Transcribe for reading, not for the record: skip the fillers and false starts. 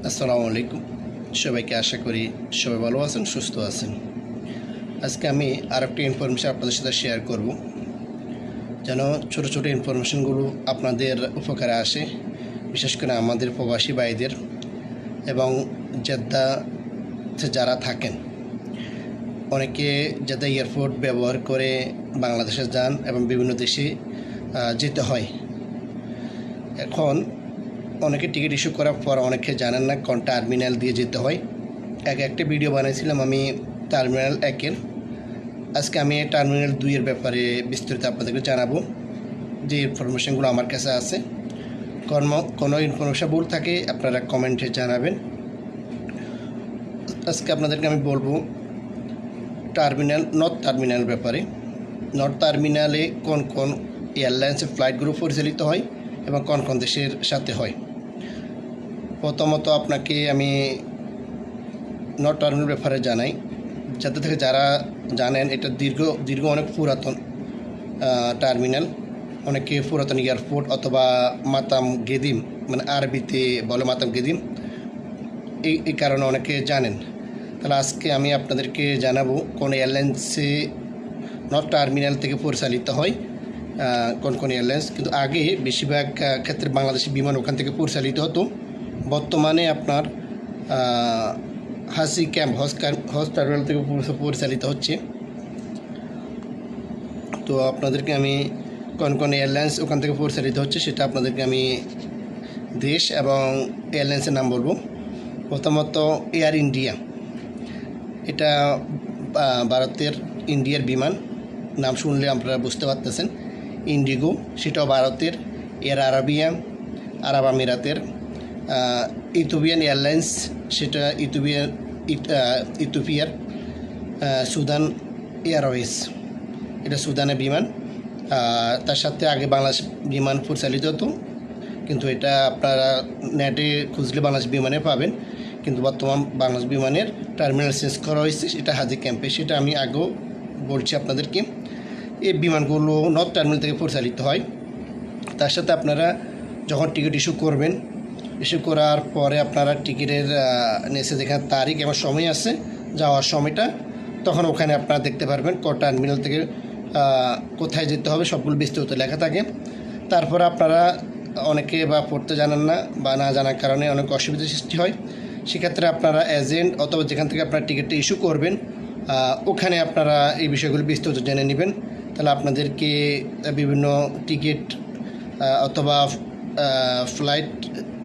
আসসালামু আলাইকুম। সবাইকে আশা করি সবাই ভালো আছেন, সুস্থ আছেন। আজকে আমি আরেকটি ইনফরমেশন আপনাদের সাথে শেয়ার করব, যেন ছোট ছোট ইনফরমেশনগুলো আপনাদের উপকারে আসে, বিশেষ করে আমাদের প্রবাসী ভাইদের এবং জেদ্দাতে যারা থাকেন। অনেকে জেদ্দা এয়ারপোর্ট ব্যবহার করে বাংলাদেশে যান এবং বিভিন্ন দেশে যেতে হয়। এখন অনেকে টিকিট ইস্যু করার পর অনেকে জানেন না কোন টার্মিনাল দিয়ে যেতে হয়। একটা ভিডিও বানিয়েছিলাম আমি টার্মিনাল 1-এর। আজকে আমি টার্মিনাল 2-এর ব্যাপারে বিস্তারিত আপনাদেরকে জানাবো, যে ইনফরমেশনগুলো আমার কাছে আছে। কোনো ইনফরমেশন ভুল থাকে আপনারা কমেন্টে জানাবেন। আজকে আপনাদেরকে আমি বলবো নর্থ টার্মিনাল ব্যাপারে। নর্থ টার্মিনালে কোন কোন এয়ারলাইন্সের ফ্লাইটগুলো পরিচালিত হয় এবং কোন কোন দেশের সাথে হয়। প্রথমত আপনাকে আমি নর্থ টার্মিনাল ব্যাপারে জানাই, যাতে থেকে যারা জানেন এটা দীর্ঘ অনেক পুরাতন টার্মিনাল, অনেকে পুরাতন এয়ারপোর্ট অথবা মাতাম গেদিম, মানে আরবিতে বলে মাতাম গেদিম, এই কারণে অনেকে জানেন। তাহলে আজকে আমি আপনাদেরকে জানাবো কোন এয়ারলাইন্সে নর্থ টার্মিনাল থেকে পরিচালিত হয়, কোন কোন এয়ারলাইন্স। কিন্তু আগে বেশিরভাগ ক্ষেত্রে বাংলাদেশি বিমান ওখান থেকে পরিচালিত হতো। বর্তমানে আপনার হাসি ক্যাম্প হজ টার্মিনাল থেকে পরিচালিত হচ্ছে। তো আপনাদেরকে আমি কোন কোন এয়ারলাইন্স ওখান থেকে পরিচালিত হচ্ছে সেটা আপনাদেরকে আমি দেশ এবং এয়ারলাইন্সের নাম বলবো। প্রথমত এয়ার ইন্ডিয়া, এটা ভারতের ইন্ডিয়ার বিমান, নাম শুনলে আপনারা বুঝতে পারতেছেন। ইন্ডিগো, সেটাও ভারতের। এয়ার আরাবিয়া, আরব আমিরাতের। ইথিওপিয়ান এয়ারলাইন্স, সেটা ইথিওপিয়ার। সুদান এয়ারওয়েজ, এটা সুদানের বিমান। তার সাথে আগে বাংলাদেশ বিমান পরিচালিত হতো, কিন্তু এটা আপনারা নেটে খুঁজলে বাংলাদেশ বিমানে পাবেন। কিন্তু বর্তমান বাংলাদেশ বিমানের টার্মিনাল চেঞ্জ করা হয়েছে, সেটা হাজি ক্যাম্পে। সেটা আমি আগেও বলছি আপনাদেরকে। এই বিমানগুলো নর্থ টার্মিনাল থেকে পরিচালিত হয়। তার সাথে আপনারা যখন টিকিট ইস্যু করবেন, ইস্যু করার পরে আপনারা টিকিটের নিচে যেখানে তারিখ এবং সময় আছে যাওয়ার সময়টা, তখন ওখানে আপনারা দেখতে পারবেন কোন টার্মিনাল থেকে কোথায় যেতে হবে, সবগুলো বিস্তারিত লেখা থাকে। তারপর আপনারা অনেকে বা পড়তে জানেন না বা না জানার কারণে অনেক অসুবিধার সৃষ্টি হয়। সেক্ষেত্রে আপনারা এজেন্ট অথবা যেখান থেকে আপনারা টিকিটটা ইস্যু করবেন, ওখানে আপনারা এই বিষয়গুলো বিস্তারিত জেনে নেবেন। তাহলে আপনাদেরকে বিভিন্ন টিকিট অথবা ফ্লাইট